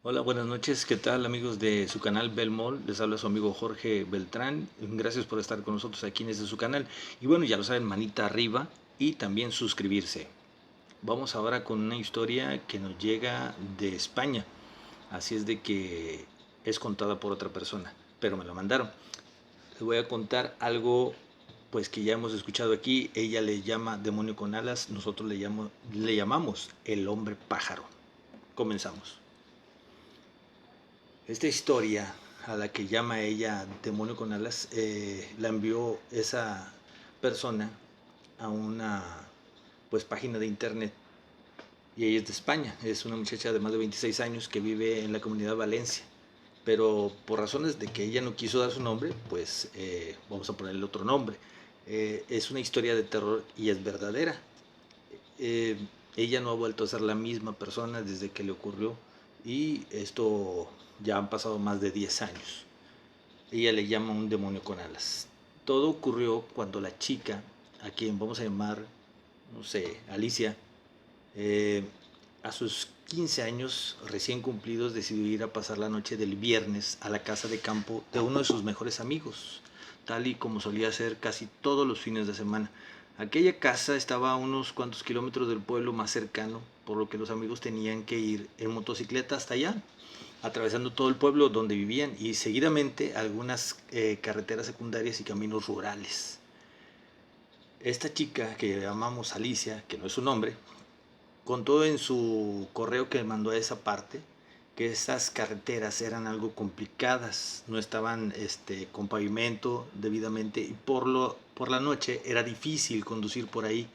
Hola, buenas noches. ¿Qué tal, amigos de su canal Belmol? Les habla su amigo Jorge Beltrán. Gracias por estar con nosotros aquí en su canal. Y bueno, ya lo saben, manita arriba y también suscribirse. Vamos ahora con una historia que nos llega de España. Así es de que es contada por otra persona, pero me la mandaron. Les voy a contar algo pues que ya hemos escuchado aquí. Ella le llama demonio con alas, nosotros le llamamos el hombre pájaro. Comenzamos. Esta historia a la que llama ella demonio con alas, la envió esa persona a una pues página de internet, y ella es de España. Es una muchacha de más de 26 años que vive en la comunidad de Valencia, pero por razones de que ella no quiso dar su nombre, pues vamos a ponerle otro nombre. Es una historia de terror y es verdadera. eh, Ella no ha vuelto a ser la misma persona desde que le ocurrió, y esto ya han pasado más de 10 años. Ella le llama un demonio con alas. Todo ocurrió cuando la chica, a quien vamos a llamar, no sé, Alicia, eh, a sus 15 años recién cumplidos, decidió ir a pasar la noche del viernes a la casa de campo de uno de sus mejores amigos, tal y como solía hacer casi todos los fines de semana. Aquella casa estaba a unos cuantos kilómetros del pueblo más cercano, por lo que los amigos tenían que ir en motocicleta hasta allá, atravesando todo el pueblo donde vivían, y seguidamente algunas carreteras secundarias y caminos rurales. Esta chica, que llamamos Alicia, que no es su nombre, contó en su correo que mandó a esa parte que esas carreteras eran algo complicadas, no estaban con pavimento debidamente, y por la noche era difícil conducir por ahí,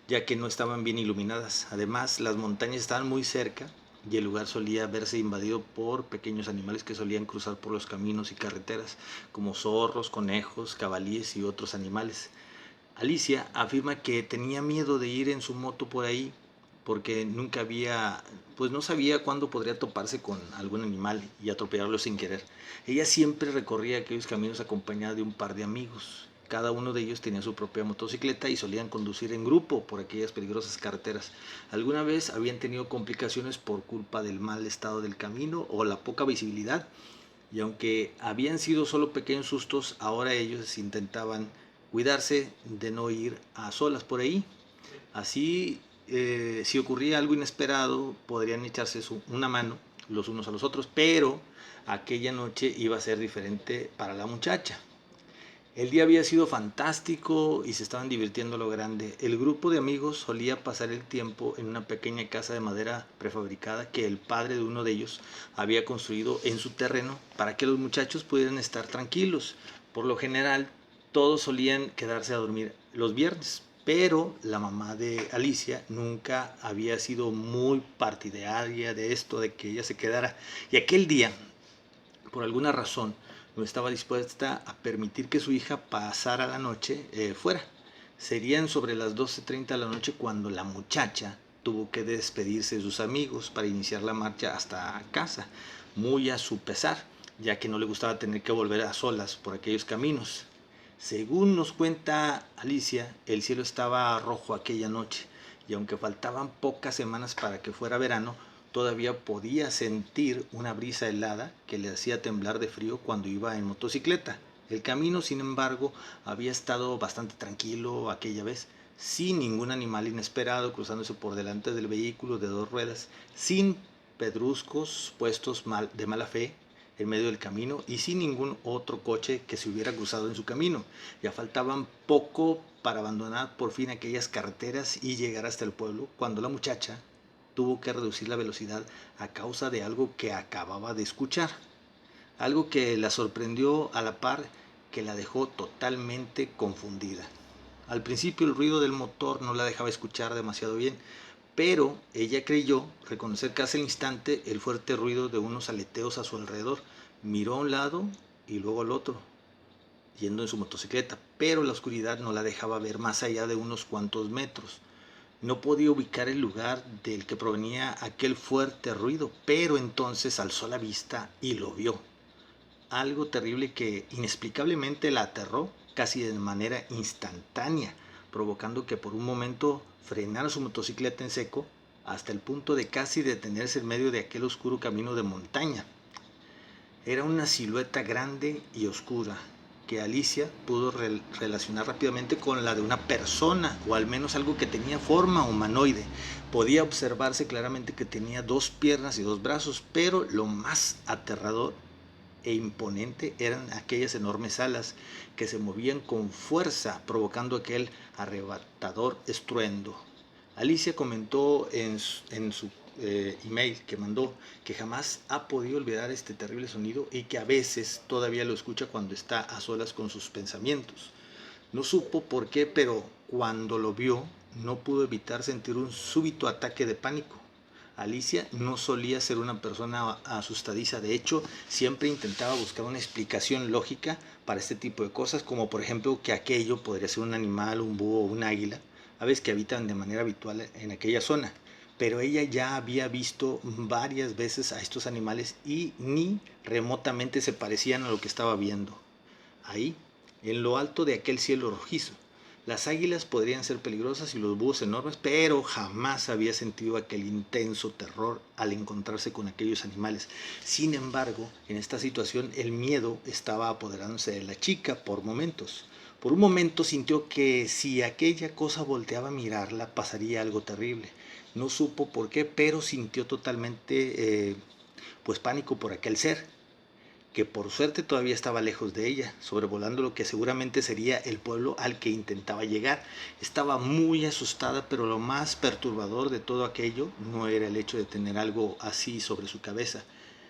ya que no estaban bien iluminadas. Además, las montañas estaban muy cerca y el lugar solía verse invadido por pequeños animales que solían cruzar por los caminos y carreteras, como zorros, conejos, cabalíes y otros animales. Alicia afirma que tenía miedo de ir en su moto por ahí porque nunca había, pues no sabía cuándo podría toparse con algún animal y atropellarlo sin querer. Ella siempre recorría aquellos caminos acompañada de un par de amigos. Cada uno de ellos tenía su propia motocicleta y solían conducir en grupo por aquellas peligrosas carreteras. Alguna vez habían tenido complicaciones por culpa del mal estado del camino o la poca visibilidad, y aunque habían sido solo pequeños sustos, ahora ellos intentaban cuidarse de no ir a solas por ahí. Así, si ocurría algo inesperado, podrían echarse una mano los unos a los otros, pero aquella noche iba a ser diferente para la muchacha. El día había sido fantástico y se estaban divirtiendo a lo grande. El grupo de amigos solía pasar el tiempo en una pequeña casa de madera prefabricada que el padre de uno de ellos había construido en su terreno para que los muchachos pudieran estar tranquilos. Por lo general, todos solían quedarse a dormir los viernes, pero la mamá de Alicia nunca había sido muy partidaria de esto, de que ella se quedara. Y aquel día, por alguna razón, no estaba dispuesta a permitir que su hija pasara la noche fuera. Serían sobre las 12:30 de la noche cuando la muchacha tuvo que despedirse de sus amigos para iniciar la marcha hasta casa, muy a su pesar, ya que no le gustaba tener que volver a solas por aquellos caminos. Según nos cuenta Alicia, el cielo estaba rojo aquella noche, y aunque faltaban pocas semanas para que fuera verano, todavía podía sentir una brisa helada que le hacía temblar de frío cuando iba en motocicleta. El camino, sin embargo, había estado bastante tranquilo aquella vez, sin ningún animal inesperado cruzándose por delante del vehículo de dos ruedas, sin pedruscos puestos de mala fe en medio del camino, y sin ningún otro coche que se hubiera cruzado en su camino. Ya faltaban poco para abandonar por fin aquellas carreteras y llegar hasta el pueblo, cuando la muchacha tuvo que reducir la velocidad a causa de algo que acababa de escuchar. Algo que la sorprendió a la par que la dejó totalmente confundida. Al principio el ruido del motor no la dejaba escuchar demasiado bien, pero ella creyó reconocer casi al instante el fuerte ruido de unos aleteos a su alrededor. Miró a un lado y luego al otro, yendo en su motocicleta, pero la oscuridad no la dejaba ver más allá de unos cuantos metros. No podía ubicar el lugar del que provenía aquel fuerte ruido, pero entonces alzó la vista y lo vio. Algo terrible que inexplicablemente la aterró casi de manera instantánea, provocando que por un momento frenara su motocicleta en seco hasta el punto de casi detenerse en medio de aquel oscuro camino de montaña. Era una silueta grande y oscura que Alicia pudo relacionar rápidamente con la de una persona, o al menos algo que tenía forma humanoide. Podía observarse claramente que tenía 2 piernas y 2 brazos, pero lo más aterrador e imponente eran aquellas enormes alas que se movían con fuerza, provocando aquel arrebatador estruendo. Alicia comentó en su email que mandó que jamás ha podido olvidar este terrible sonido y que a veces todavía lo escucha cuando está a solas con sus pensamientos. No supo por qué, pero cuando lo vio no pudo evitar sentir un súbito ataque de pánico. Alicia no solía ser una persona asustadiza, de hecho siempre intentaba buscar una explicación lógica para este tipo de cosas, como por ejemplo que aquello podría ser un animal, un búho o un águila, aves que habitan de manera habitual en aquella zona. Pero ella ya había visto varias veces a estos animales y ni remotamente se parecían a lo que estaba viendo ahí, en lo alto de aquel cielo rojizo. Las águilas podrían ser peligrosas y los búhos enormes, pero jamás había sentido aquel intenso terror al encontrarse con aquellos animales. Sin embargo, en esta situación el miedo estaba apoderándose de la chica por momentos. Por un momento sintió que si aquella cosa volteaba a mirarla pasaría algo terrible. No supo por qué, pero sintió totalmente pues pánico por aquel ser, que por suerte todavía estaba lejos de ella, sobrevolando lo que seguramente sería el pueblo al que intentaba llegar. Estaba muy asustada, pero lo más perturbador de todo aquello no era el hecho de tener algo así sobre su cabeza,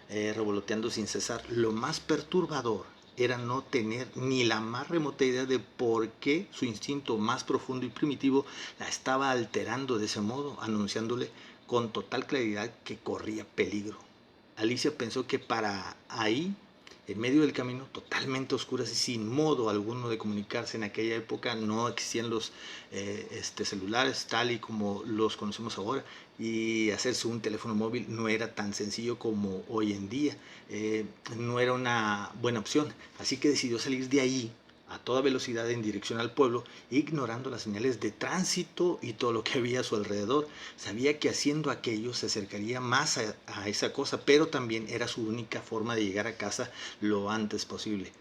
revoloteando sin cesar. Lo más perturbador era no tener ni la más remota idea de por qué su instinto más profundo y primitivo la estaba alterando de ese modo, anunciándole con total claridad que corría peligro. Alicia pensó que para ahí, en medio del camino, totalmente oscuras y sin modo alguno de comunicarse, en aquella época no existían los celulares tal y como los conocemos ahora, y hacerse un teléfono móvil no era tan sencillo como hoy en día. No era una buena opción, así que decidió salir de ahí a toda velocidad en dirección al pueblo, ignorando las señales de tránsito y todo lo que había a su alrededor. Sabía que haciendo aquello se acercaría más a esa cosa, pero también era su única forma de llegar a casa lo antes posible.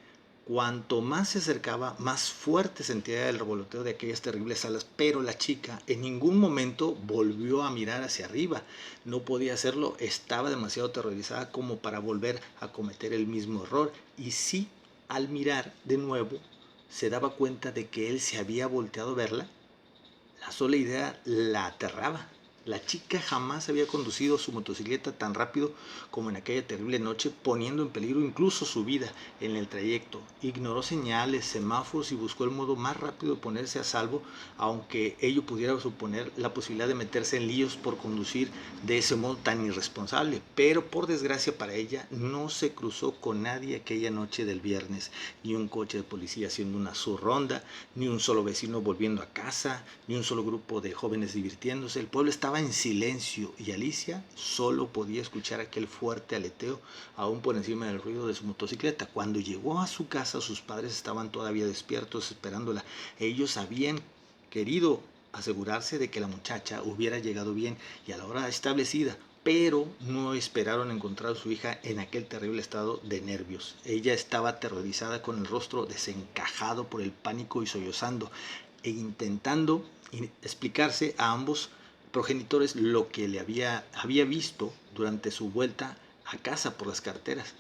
Cuanto más se acercaba, más fuerte sentía el revoloteo de aquellas terribles alas, pero la chica en ningún momento volvió a mirar hacia arriba. No podía hacerlo, estaba demasiado aterrorizada como para volver a cometer el mismo error. Y sí, al mirar de nuevo, se daba cuenta de que él se había volteado a verla. La sola idea la aterraba. La chica jamás había conducido su motocicleta tan rápido como en aquella terrible noche, poniendo en peligro incluso su vida en el trayecto. Ignoró señales, semáforos y buscó el modo más rápido de ponerse a salvo, aunque ello pudiera suponer la posibilidad de meterse en líos por conducir de ese modo tan irresponsable. Pero por desgracia para ella, no se cruzó con nadie aquella noche del viernes, ni un coche de policía haciendo una ronda, ni un solo vecino volviendo a casa, ni un solo grupo de jóvenes divirtiéndose. El pueblo estaba en silencio y Alicia solo podía escuchar aquel fuerte aleteo aún por encima del ruido de su motocicleta. Cuando llegó a su casa, sus padres estaban todavía despiertos esperándola. Ellos habían querido asegurarse de que la muchacha hubiera llegado bien y a la hora establecida, pero no esperaron encontrar a su hija en aquel terrible estado de nervios. Ella estaba aterrorizada, con el rostro desencajado por el pánico y sollozando e intentando explicarse a ambos progenitores lo que le había visto durante su vuelta a casa por las carreteras.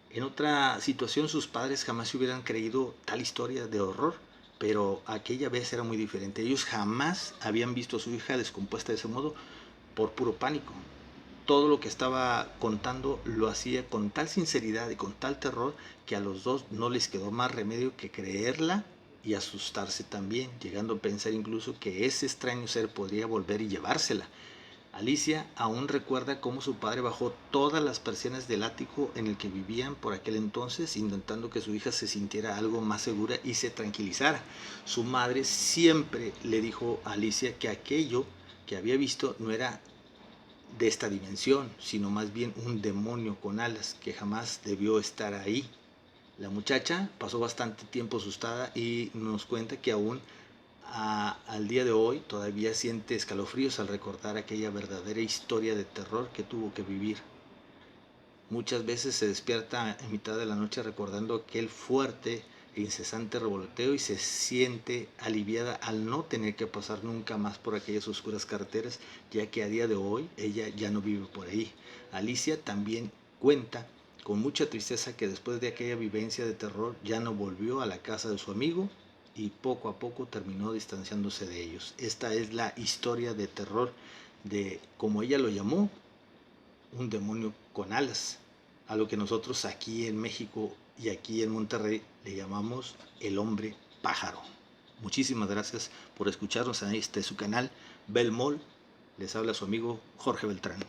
En otra situación sus padres jamás se hubieran creído tal historia de horror, pero aquella vez era muy diferente. Ellos jamás habían visto a su hija descompuesta de ese modo por puro pánico. Todo lo que estaba contando lo hacía con tal sinceridad y con tal terror que a los dos no les quedó más remedio que creerla y asustarse también, llegando a pensar incluso que ese extraño ser podría volver y llevársela. Alicia aún recuerda cómo su padre bajó todas las persianas del ático en el que vivían por aquel entonces, intentando que su hija se sintiera algo más segura y se tranquilizara. Su madre siempre le dijo a Alicia que aquello que había visto no era de esta dimensión, sino más bien un demonio con alas que jamás debió estar ahí. La muchacha pasó bastante tiempo asustada y nos cuenta que aún al día de hoy todavía siente escalofríos al recordar aquella verdadera historia de terror que tuvo que vivir. Muchas veces se despierta en mitad de la noche recordando aquel fuerte e incesante revoloteo y se siente aliviada al no tener que pasar nunca más por aquellas oscuras carreteras, ya que a día de hoy ella ya no vive por ahí. Alicia también cuenta con mucha tristeza que después de aquella vivencia de terror ya no volvió a la casa de su amigo y poco a poco terminó distanciándose de ellos. Esta es la historia de terror de, como ella lo llamó, un demonio con alas, a lo que nosotros aquí en México y aquí en Monterrey le llamamos el hombre pájaro. Muchísimas gracias por escucharnos en este su canal Belmol. Les habla su amigo Jorge Beltrán.